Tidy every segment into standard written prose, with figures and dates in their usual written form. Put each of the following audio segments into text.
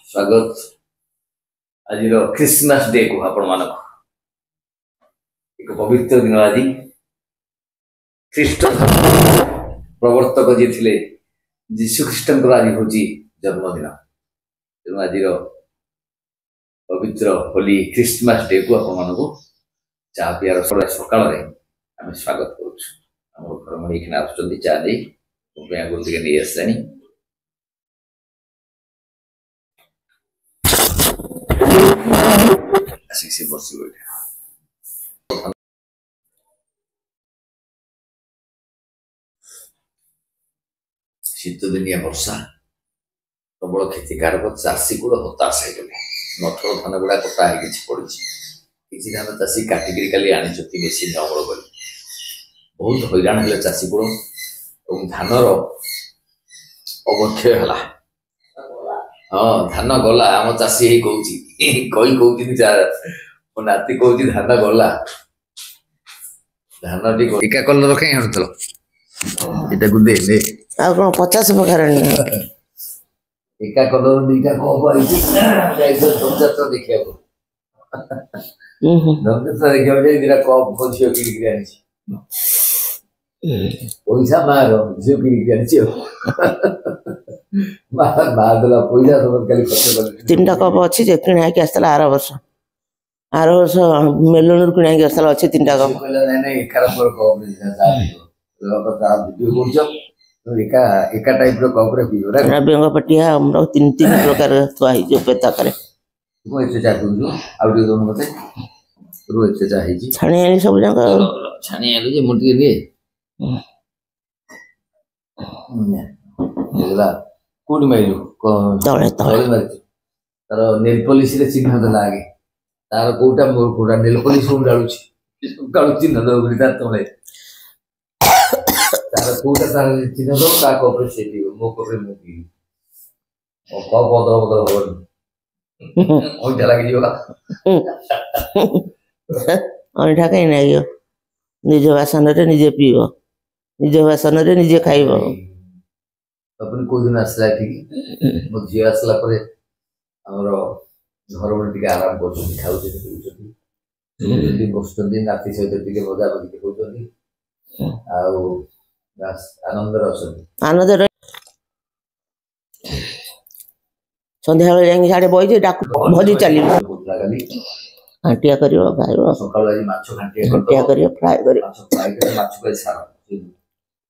स्वागत आज Christmas day को आपण मान एक पवित्र दिन आज ख्रीष्ट प्रवर्तक जी थे जीशु ख्रीष्ट आज हूँ जन्मदिन तेणु आज पवित्र होली क्रिसमस डे को आपण चा पियार सकाल आम स्वागत करुँ घर मणिखिना आसुँच चा दे गोटे नहीं आसानी से बस शीत दिनिया वर्षा प्रबल क्षतिकारक चाषी गुड़ हताश हो गले नठर धान गुड़ा कटा पड़ी किसी धान चाषी काटिक आनी मेसीन अमल कर बहुत हैरान है चाषी गुड़ और धानर अवक्षय है। हाँ धान गला आम चाषी ही कौची कई कहती नाती कौची धान गला धान टीका कलर कहीं हटल एटा को दे दे आ कोन 50 प्रकार टीका कलर दीटा कप आइछि जाइछो सबजात देखिया को सबजात देखिया जे दीटा कप खोजियो कि आनिछि पैसा मारो जो कि आनिछि बादला पैसा सब खाली खर्च कर तीनटा कप अछि जे किना के आस्तला आर वर्ष मेलोनर किना के आस्तला अछि तीनटा कप कहला नहीं एकार पर कप नहीं लोग वीडियो करछ एका टाइप रो कप रे पियो रे बेंग पटिया हमरो तीन प्रकार तो आई जो पेता करे को एते चा कुजो आउडी दोन मते रो एते चा हेजी छाणी आनी सब जंगा छाणी आलु जे मुटी रे देला कोड माइलु तळे तळे मारछ तार नेल पॉलिश रे चिन्ह दला आगे तार कोटा नेल पॉलिश उन डालुछि कालु चिन्ह दो बिता तळे तार कोटा तार चिन्ह दो का कोपरे सेटी मो कोपरे मुकी ओ को बदल बदल होबन ओ जला के जीवा अनठा कहीं नहीं निज वासन रे निजे पियो निज वासन रे निजे खाइबो अपन को दिन आसला ठीक मो जी आसला परे हमर घर में टिके आराम करछी खाउछी पिउछी जल्दी बसतंदी नाती सहित टिके मजा बदी होउछी आ बस आनंद रसनी आनंद संध्या बेले जाई साडे बइजे डाकू भजी चली घाटिया करियो खाइबो सकाळ आज माछ घाटिया करियो फ्राई करियो माछ कर सारा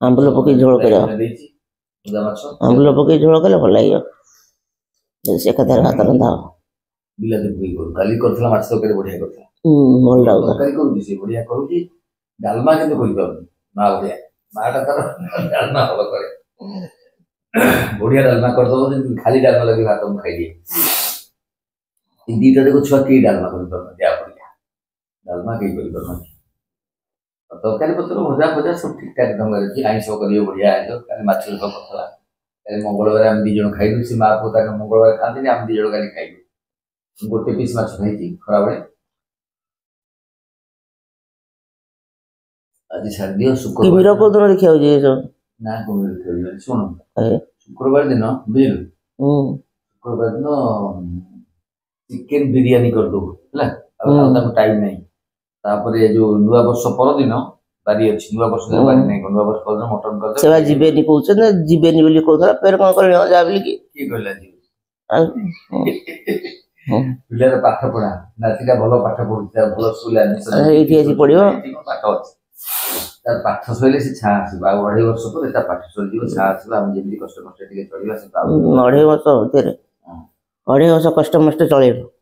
आंबल पकी झोल करियो आंबल पकी झोल कले भल लागियो से कथा हाथ रंधा बिला दे काली करथला माछ तो करे बढ़िया करथला भल लागो काली करू से बढ़िया करूची डालमा के तो कोई पाउनी मा बढ़िया माटा तर डालमा हल करे बढ़िया डालमा कर दो खाली डालमा लगे भात हम खाई दिए इन दीटा देखो छुआ की डालमा कर दो जा बढ़िया डालमा के कर दो तो काली पत्र भजा भजा सब ठीक ठाक ढंग रे आइस करियो बढ़िया आइलो काली माछ तो पतला काली मंगलवार हम दी जण खाइलु से मा पोता के मंगलवार खाते हम दी जण काली खाइलु गोटे पीस माछ खाइची खरा बळे आज छाड़ शुक्रवार टीवी रो को दिन देखियो जे सब ना को देखियो सुन शुक्रवार दिन बुझिल शुक्रवार दिन चिकन बिरयानी कर दो हला अब टाइम नहीं तापरे जो नुवा वर्ष पर दिन बारी अछि नुवा वर्ष बारी नहीं नुवा वर्ष पर मटन कर सेवा जीबेनी कहउछ ना जीबेनी बोली कहउछ फेर कोन कर जाबली की कहला जी पिला रे पाठ पढा नातिका भलो पाठ पढुता भलो स्कूल एडमिशन एठी आसी पढियो पाठ अछि तार पाठ सइले से छा आसी 2.5 वर्ष पर ता पाठ सइल दियो छा आसी हम जेमि कष्ट कष्ट टिके चलिबा से 2.5 वर्ष होते 2.5 वर्ष कष्ट मष्ट चलेबो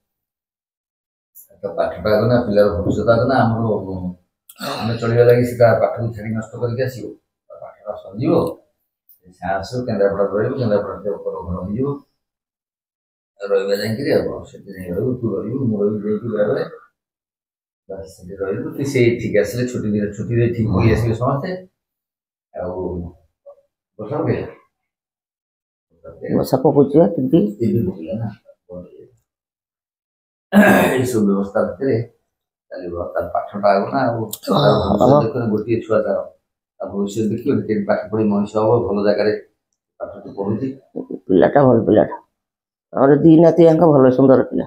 पाठ पढ़ा ना पिलार भविष्य ना आम चलिया लगी सीधा पाठ को छाड़ी नष्ट करके आसो पाठ सजीव आसो केन्द्रापड़ा केन्द्रापड़ा घर हो रहा जाए तू रू मुझे बस रही से ठीक आसे छुट्टी दिन छुट्टी ठीक पड़ी आसवे समस्ते वर्षा पकुची ना सब व्यवस्था भितर चलो तार पाठटा आगो ना देखो गोटे छुआ तार भविष्य देखिए पाठ पढ़ी मनीष हम भल जगह पाठ पढ़ुची पिलाटा भल पिलाटा ଆମର ଦି ନାତି ଯାକ ଭଲ ସୁନ୍ଦର ପିଲା,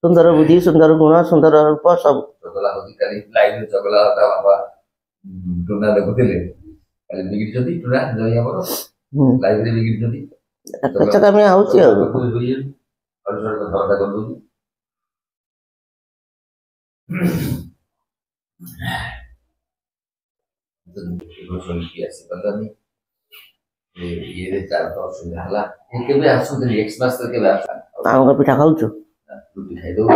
ସୁନ୍ଦର ବୁଦ୍ଧି, ସୁନ୍ଦର ଗୁଣ, ସୁନ୍ଦର ରୂପ ସବୁ। ଚଗଲା ହଉଛି କାଲି ଲାଇଭରେ ଚଗଲା ତା ବାପା ଟୁନା ଦେଖୁଥିଲେ କାଲି ବିଗିଡିଛନ୍ତି ଟୁନା ଜଇ ଆମର ଲାଇଭରେ ବିଗିଡିଛନ୍ତି ଚକାମିଆ ହଉଛି ଆଉ ଧରଟା କରିଦଉଛି। ଆସିପାରିଲାନି ଇଏରେ ତାର ତ ଅସୁବିଧା ହେଲା। କେବେ ଆସନ୍ତିନି ଏକ୍ସ ମାସ କେବେ ଆସ ଆମ ପିଠା ଖାଉଛୁ ରୁଟି ଖାଇଦବୁ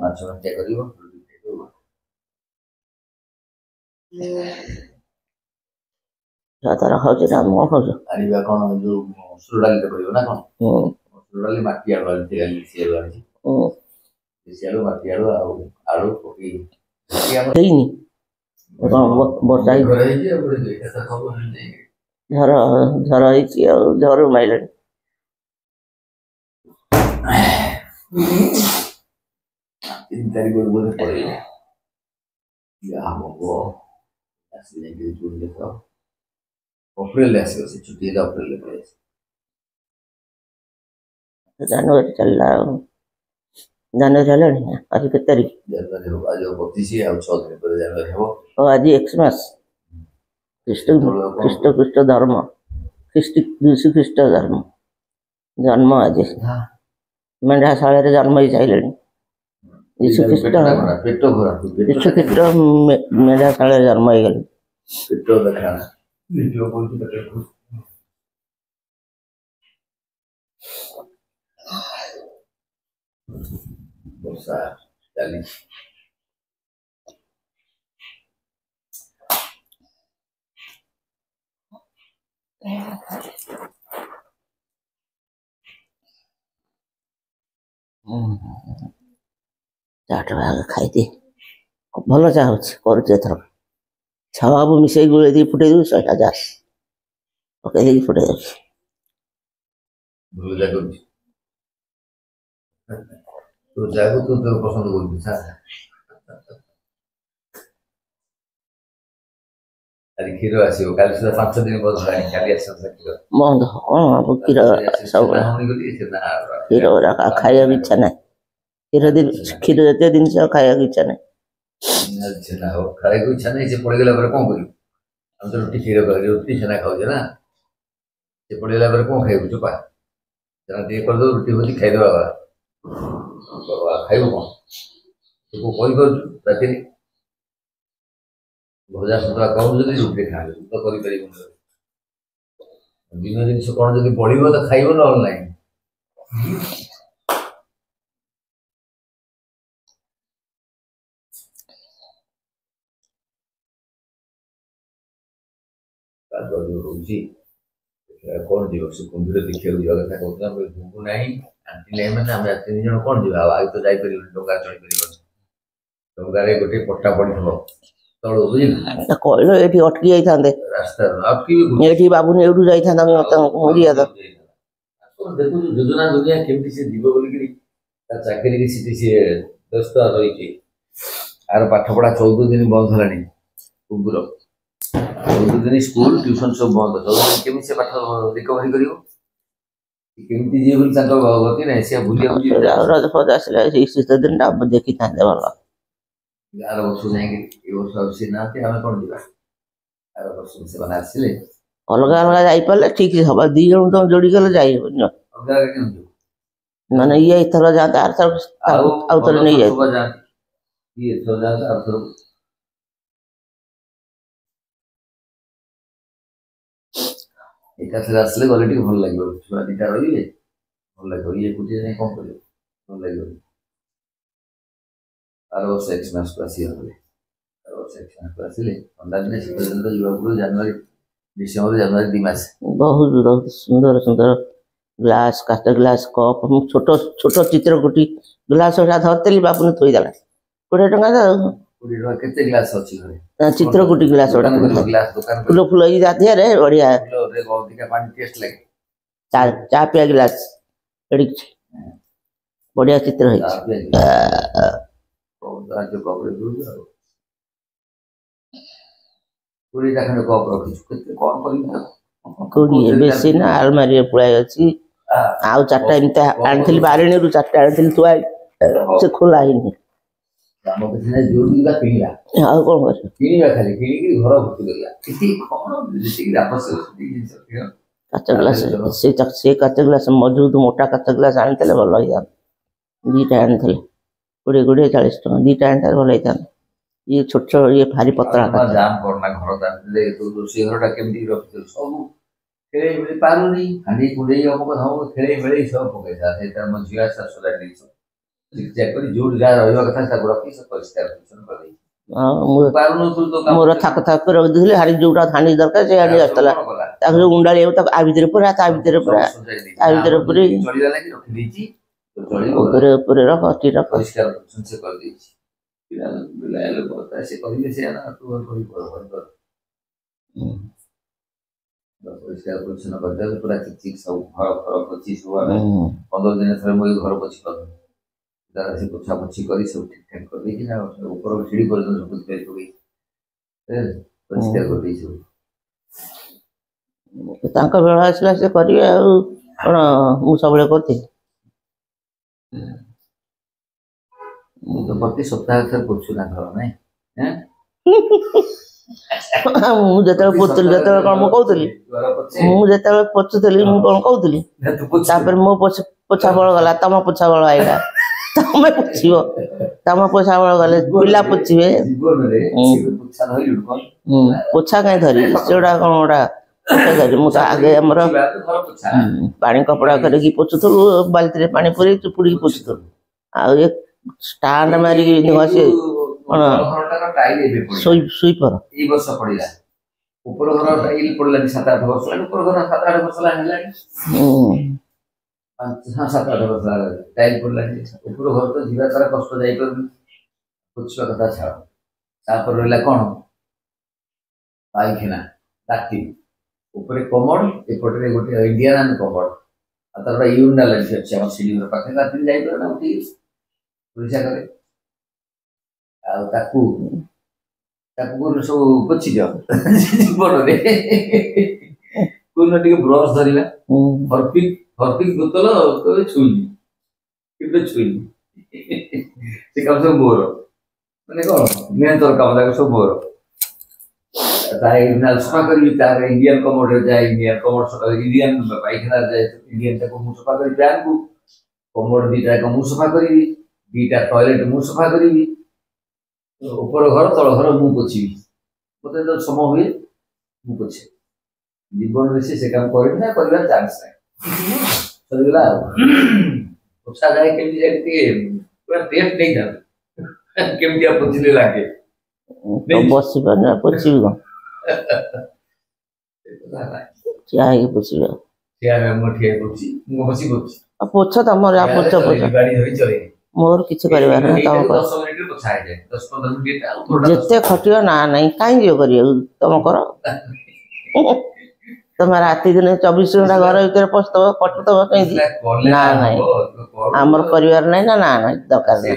ମାଛ ଭଞ୍ଜା କରିବ ରୁଟି ଖାଇଦବୁ। ତାର ଖାଉଛି ନା ମୁଁ ଖାଉଛୁ ଆଣିବା କଣ ଯୋଉ ମସୁର ଡାଲିଟା କରିବ ନା କଣ ମସୁର ଡାଲି ମାଟି ଆଳୁ ଆଣିଛି ଦେଶୀ ଆଳୁ ଆଣିଛି ଦେଶୀ ଆଳୁ ମାଟି ଆଳୁ ଆଉ ଆଳୁ ପକେଇ ହେଇନି ବର୍ଷା ଝର ଝର ହେଇଛି ଆଉ ଝର ମାଇଲାଣି। 3 ତାରିଖ ବୋଧେ ପଳେଇବ ଯାହା ହବ ଆସିଲେ ଜୁନ୍ ଦେଖ ଅପ୍ରିଲରେ ଆସିବ ସେ ଛୁଟି ହେଲେ ଅପ୍ରିଲରେ ପଳେଇ ଆସିବ। ଜାନୁଆରୀ ଚାଲିଲା ଆଉ ଜାନୁଆରୀ ହେଲାଣି ଆଜି କେତେ ତାରିଖ? ଜାନୁଆରୀ ହବ ଆଜି 25 ଆଉ 6 ଦିନ ପରେ ଜାନୁଆରୀ ହବ। ଆଜି ଏକ୍ସମାସ ଖ୍ରୀଷ୍ଟ ଧର୍ମ ଖ୍ରୀଷ୍ଟ ଧର୍ମ ଜନ୍ମ ଆଜି ମେଣ୍ଢା ଶାଳରେ ଜନ୍ମ ହେଇ ସାରିଲେଣି ଯୀଶୁ ଖ୍ରୀଷ୍ଟ ମେଣ୍ଢା ଶାଳରେ ଜନ୍ମ ହେଇଗଲେ। ବର୍ଷା ଚାଲିଛି ଚାଟ ଭାଗ ଖାଇଦିଏ ଭଲ ଚା ହଉଛି କରୁଛି ଏଥର ଛାଆକୁ ମିଶେଇ ଗୋଳେଇ ଦେଇ ଫୁଟେଇ ଦେଉଛି 100ଟା ଗ୍ୟାସ୍ ପକେଇ ଦେଇକି ଫୁଟେଇ ଦେଉଛି ତୁ ଯାକୁ ତୁ ତୋର ପସନ୍ଦ କରୁଛୁ ଆଜି କ୍ଷୀର ଆସିବ କାଲି ସୁଦ୍ଧା 5 ଦିନ ବଦଲାଣି କାଲି ଆସିବ କ୍ଷୀର ବନ୍ଦ କଣ କ୍ଷୀର ସବୁବେଳେ କ୍ଷୀର ଖାଇବାକୁ ଇଚ୍ଛା ନାହିଁ କ୍ଷୀର ଜାତୀୟ ଜିନିଷ ଖାଇବାକୁ ଇଚ୍ଛା ନାହିଁ ଖାଇବାକୁ ଇଚ୍ଛା ନାହିଁ ସେ ପଡିଗଲା ପରେ କଣ କରିବୁ ଆମେ ତ ରୁଟି କ୍ଷୀର ରୁଟି ଛେନା ଖାଉଛେ ନା ସେ ପଡିଗଲା ପରେ କଣ ଖାଇବୁ ଚୋପା ଛେନା ଟିକେ କରିଦବୁ ରୁଟି ଭୋଜି ଖାଇଦବା ଖାଇବୁ କଣ ତୁ କହିପାରୁଛୁ ରାତିରେ ଭଜା ସନ୍ତୁଳା କରୁ ଯଦି ରୁଟି ଖାଇବୁ ତୁ ତ କରିପାରିବୁନି ଦିନ ଜିନିଷ କଣ ଯଦି ବଳିବ ତ ଖାଇବ ନହେଲେ ନାହିଁ। ହଉଛି କଣ ଯିବ ସେ କୁମ୍ଭୀର ଦେଖିବାକୁ ଯିବା କଥା କହୁଥିଲା କୁମ୍ଭୁ ନାହିଁ ଆଣ୍ଟି ନାହିଁ ମାନେ ଆମେ 3 ଜଣ କଣ ଯିବା ଆଉ ତ ଯାଇପାରିବନି ଡଙ୍ଗା ଚଳିପାରିବନି ଡଙ୍ଗାରେ ଗୋଟେ ପଟା ପଡିଥିବ ତଳୁ ବୁଝିଲୁ କହିଲ ଏଠି ଅଟକି ଯାଇଥାନ୍ତେ ରାସ୍ତା ଏଠି ବାବୁନି ଏଇଠୁ ଯାଇଥାନ୍ତା ଦେଖୁଛୁ ଯୋଜନା ଦୁନିଆ କେମିତି ସେ ଯିବ ବୋଲିକିରି ତା ଚାକିରି ସେଠି ସିଏ ବ୍ୟସ୍ତ ରହିଛି ଆର ପାଠ ପଢା 14 ଦିନ ବନ୍ଦ ହେଲାଣି କୁମ୍ଭୀର 14 ଦିନ ସ୍କୁଲ ଟ୍ୟୁସନ ସବୁ ବନ୍ଦ 14 ଦିନ କେମିତି ସେ ପାଠ ରିକଭରି କରିବ କେମିତି ଯିଏ ବୋଲି ତାଙ୍କ ଗତି ନାହିଁ ସେ ବୁଲିବାକୁ ଆସିଲା ଶୀତ ଦିନଟା ଦେଖିଥାନ୍ତେ ଭଲ ଆର ବର୍ଷ ଯାଇକି ଏ ବର୍ଷ ଆସି ନାହାନ୍ତି ଆମେ କଣ ଯିବା ଆର ବର୍ଷ ସେମାନେ ଆସିଲେ ଅଲଗା ଅଲଗା ଯାଇପାରିଲେ ଠିକ ହବ 2 ଜଣ ତମ ଯୋଡି ଗଲେ ଯାଇ ହବନି ମାନେ ଇଏ ଏଥର ଯାଆନ୍ତେ ଆରଥର ଆଉ ଥରେ ନେଇ ଏକାଥରେ ଆସିଲେ ଗଲେ ଟିକେ ଭଲ ଲାଗିବ ଛୁଆ ଦିଟା ରହିଲେ ଭଲ ଲାଗିବ ଇଏ ଏକୁଟିଆ ଯାଇ କଣ କରିବ ଭଲ ଲାଗିବନି। ଆର ବର୍ଷ ଏକ୍ସମାସକୁ ଆସିଗଲେ ଆର ବର୍ଷ ଏକ୍ସମାସକୁ ଆସିଲେ ଥଣ୍ଡା ଦିନେ ଶୀତ ଦିନରେ ଯିବାକୁ ଜାନୁଆରୀ ଡିସେମ୍ବର ଜାନୁଆରୀ 2 ମାସ ବହୁତ ସୁନ୍ଦର ସୁନ୍ଦର ଗ୍ଲାସ କାଚ ଗ୍ଲାସ କପ୍ ଛୋଟ ଛୋଟ ଚିତ୍ରକୁଟି ଗ୍ଲାସ ଧରିଥିଲି ବାପୁନି ଥୋଇଦେଲା 20 ଟଙ୍କା 20 ଟଙ୍କା କେତେ ଗ୍ଲାସ ଅଛି ଘରେ ଚିତ୍ରକୁଟି ଗ୍ଲାସ ଫୁଲ ଫୁଲ ଏଇ ରାତିରେ ବଢିଆ ପାଣି ଟେଷ୍ଟ ଲାଗେ ଚା ପିଆ ଗ୍ଲାସ ବଢିଆ ଚିତ୍ର ହେଇଛି 20ଟା ଖଣ୍ଡେ କପ୍ ରଖିଛୁ କେତେ କଣ କରିବୁ 20 ବେଶୀ ନା ଆଲମାରିରେ ପୁଳାଇ ଅଛି ଆଉ ଚାରିଟା ଏମିତି ଆଣିଥିଲି ବାରିଣୀରୁ ଚାରିଟା ଆଣିଥିଲି ଥୁଆ ସେ ଖୋଲା ହେଇନି। ଆମ କିଛି ନାହିଁ ଯୋଉ ଯିବା କିଣିବା ଆଉ କଣ କରିବା କିଣିବା ଖାଲି କିଣିକି ଘର ଭର୍ତ୍ତି କରିବା କିଛି କଣ ଯେତିକି ଆବଶ୍ୟକ ସେତିକି ଜିନିଷ କିଣ। କାଚ ଗ୍ଲାସ ସେ କାଚ ଗ୍ଲାସ ମଜବୁତ ମୋଟା କାଚ ଗ୍ଲାସ ଆଣିଥିଲେ ଭଲ ହେଇଥାନ୍ତା। ଦିଟା ଆଣିଥିଲେ 20 40 ଟଙ୍କା ଦିଟା ଆଣିଥିଲେ ଭଲ ହେଇଥାନ୍ତା। ଇଏ ଛୋଟ ଛୋଟ ଇଏ ଭାରି ପତଳା ଜାମ୍ କରନା ଘର ଜାଣିଥିଲେ ରୋଷେଇ ଘରଟା କେମିତି ରଖିଥିଲୁ ସବୁ ଖେଳେଇ ମିଳି ପାରୁନି ହାଣ୍ଡି କୁଣ୍ଡେଇ ଅମୁକ ଧମକ ଖେଳେଇ ମିଳେଇ ସବୁ ପକେଇଥା ସେଇଟା ମୋ ଝିଅ ଶାଶୁରା ଦେଇଛ କରି ଯୋଉଠି ଯାହା ରହିବା କଥା ତାକୁ ରଖି ସେ ପରିଷ୍କାର ପରିଚ୍ଛନ୍ନ କରିଦେଇଛି। ମୋର ଥାକ ଥାକ ରଖିଦେଇଥିଲି ହାଡ଼ି ଯୋଉଟା ହାଣ୍ଡି ଦରକାର ସେ ହାଣ୍ଡି ଆସିଥିଲା ତାକୁ ଯୋଉ ଗୁଣ୍ଡାଳି ତାକୁ ଆ ଭିତରେ ପୁରା ତା ଭିତରେ ପୁରା ତା ଭିତରେ ପୁରୀ ଚଳିବା ଲାଗି ରଖିଦେଇଛି ଉପରେ ଉପରେ ରଖ ପରିଷ୍କାର ପରିଚ୍ଛନ୍ନ ସେ କରିଦେଇଛି। ସେ କହିଲେ ସେ ପରିଷ୍କାର ପରିଚ୍ଛନ୍ନ କରିଦେଲେ ପୁରା ଚିକ୍ ସବୁ ଘର ଫର ପୋଛି ସବୁ 15 ଦିନ ଥରେ ମୁଁ ଘର ପୋଛି କରିଦେବି ତାର ସେ ପୋଛା ପୋଛି କରି ସବୁ ଠିକ୍ ଠାକ୍ କରିଦେଇକି ନା ଉପର ସିঁଢି ପର୍ଯ୍ୟନ୍ତ ସବୁ ପରିଷ୍କାର କରିଦେଇଛି ସବୁ। ତାଙ୍କ ବେଳ ଆସିଲା ସେ କରିବେ ଆଉ କଣ ମୁଁ ସବୁବେଳେ କରୁଥିଲି। ମୁଁ ତ ପ୍ରତି ସପ୍ତାହ ଥରେ ପୋଛୁ ନା ଘର ନାଇଁ ମୁଁ ଯେତେବେଳେ ପୋଛୁଥିଲି ଯେତେବେଳେ କଣ ମୁଁ କହୁଥିଲି ମୁଁ ଯେତେବେଳେ ପୋଛୁଥିଲି ମୁଁ କଣ କହୁଥିଲି ତାପରେ ମୋ ପୋଛା ବଳ ଗଲା ତମ ପୋଛା ବଳ ଆଇଲା ତମେ ପୋଛିବ ତମ ପୋଛା ବଳ ଗଲେ ପିଲା ପୋଛିବେ ପୋଛା କାହିଁ ଧରିବି ସେଗୁଡା କଣ ଗୋଟା ଧରି ମୁଁ ତ ଆଗେ ଆମର ପାଣି କପଡା କରିକି ପୋଛୁଥିଲୁ ବାଲ୍ଟିରେ ପାଣି ପୁରେଇ ଚୁପୁଡ଼ିକି ପୋଛୁଥିଲୁ ଆଉ ଏ ଷ୍ଟାଣ୍ଡ ମାରିକି ଘଷି କଣ ସୁଇପର ଏଇ ବର୍ଷ ପଡିଲା ଉପର ଘର ଟାଇଲ ପଡିଲାନି 7-8 ବର୍ଷ ଉପର ଘର 7-8 ବର୍ଷ ହେଲାଣି 7-8 ବର୍ଷ ଟାଇଲ ପଡିଲାନି ଉପର ଘର ତ ଯିବା ତାର କଷ୍ଟ ଯାଇପାରୁନି ପୋଛିବା କଥା ଛାଡ଼। ତାପରେ ରହିଲା କଣ ପାଇଖାନା ଲାଟ୍ରିନ୍ ଉପରେ କମୋଡ ଏପଟରେ ଗୋଟେ ଇଣ୍ଡିଆନ କମୋଡ ଆଉ ତାର ୟୁରିନାଲ ଅଛି ଆମ ସିଡି ଘର ପାଖରେ ଲାଟ୍ରିନ୍ ଯାଇପାରେ ନା ଉଠିକି ପରିଷ୍କାର କରେ ଆଉ ତାକୁ ସବୁ ପୋଛି ଦିଅ ଜୀବନରେ କୋଉଦିନ ଟିକେ ବ୍ରଶ ଧରିଲା ହରପିକ ବୋତଲ ଛୁଇଁନି କେବେ ଛୁଇଁନି ସେ କାମ ସବୁ ମୋର ମାନେ କଣ ନିୟନ୍ତ୍ରଣ କାମ ତାକୁ ସବୁ ମୋର ସଫା କରିବି ତାର ଇଣ୍ଡିଆନ କମୋଡରେ ଯାଏ ଇଣ୍ଡିଆନ କମୋଡ ଇଣ୍ଡିଆନ ପାଇଖାନା ଯାଏ ଇଣ୍ଡିଆନ ତାକୁ ମୁଁ ସଫା କରିବି ବ୍ୟାଗକୁ କମୋଡ ଦିଟା ମୁଁ ସଫା କରିବି ଦିଟା ଟଏଲେଟ ମୁଁ ସଫା କରିବି ଉପର ଘର ତଳ ଘର ମୁଁ ପୋଛିବି ମତେ ଯେତେବେଳେ ସମୟ ହୁଏ ମୁଁ ପୋଛେ ଜୀବନରେ ସେ କାମ କରିବି ନା କରିବାର ଚାନ୍ସ ନାହିଁ ସରିଗଲା ଆଉ ପୋଛା ଯାଏ କେମିତି ଯାଏ ଟିକେ ପୁରା ଟେଷ୍ଟ ନେଇଯାଆନ୍ତି କେମିତି ପୋଛିଲେ ଲାଗେ ବସିପାରୁନି ଆଉ ପୋଛିବି କଣ ଠିଆ ହେଇକି ପୋଛିବି ଆଉ ପୋଛ ତମର ପୋଛ ମୋର କିଛି କରିବାର ନାହିଁ ଯେତେ ଖଟିବ ନା ନାହିଁ କାହିଁ ଯିବ କରିବାକୁ ତମ କର ତମେ ରାତି ଦିନେ 24 ଘଣ୍ଟା ଘର ଭିତରେ ପଶୁଥିବ କଟୁଥିବ କେମିତି ନା ନାହିଁ ଆମର ପରିବାର ନାହିଁ ନା ନାହିଁ ଦରକାର ନାହିଁ।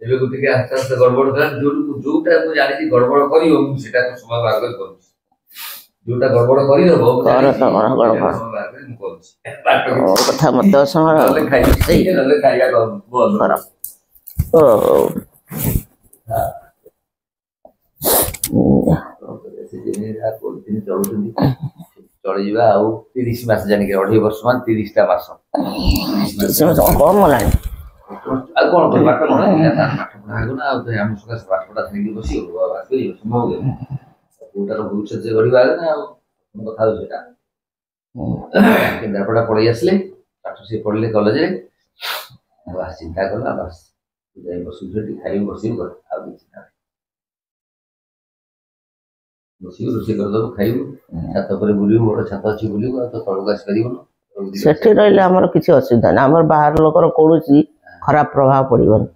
ଏବେ ଟିକେ ଆସ୍ତେ ଆସ୍ତେ ଗଡ଼ବଡ଼ କଲା ଯୋଉଟା ମୁଁ ଜାଣିଛି ଗଡ଼ବଡ଼ କରିବ ମୁଁ ସେଟା ସମୟ ବାହାର କରି କରୁଛି ଯୋଉଟା ଗଡ଼ବଡ଼ କରିଦେବ କଥା ମତେ ଚଳିଯିବା ଆଉ 30 ମାସ ଜାଣିକି 2.5 ବର୍ଷ ମାନେ 30ଟା ମାସ କମ ହେଲାଣି ଆଉ କଣ ପାଠ ପଢା ନା ଆଉ ଆମ ସକାଶେ ପାଠପଢା ଧରିକି ବସିବ କୋଉଟାର ଭବିଷ୍ୟତ ଗଢିବା ଆଗ ନା ଆଉ କଥା ହଉଛି ସେଟା କେନ୍ଦ୍ରାପଡ଼ା ପଳେଇ ଆସିଲେ ପାଠ ସିଏ ପଢିଲେ କଲେଜରେ ବାସ୍ ଚିନ୍ତା କଲା ବାସ୍ ଯାଇ ବସିବୁ ସେଠି ଖାଇବୁ ବସିବୁ କର ଆଉ କିଛି ନାହିଁ ବସିବୁ ରୋଷେଇ କରିଦେବୁ ଖାଇବୁ ଛାତ ଉପରେ ବୁଲିବୁ ବଡ ଛାତ ଅଛି ବୁଲିବୁ ଆଉ ତ ତଳକୁ ଆସିପାରିବୁନି ସେଠି ରହିଲେ ଆମର କିଛି ଅସୁବିଧା ନାହିଁ ଆମର ବାହାର ଲୋକର କୌଣସି ଖରାପ ପ୍ରଭାବ ପଡିବନି।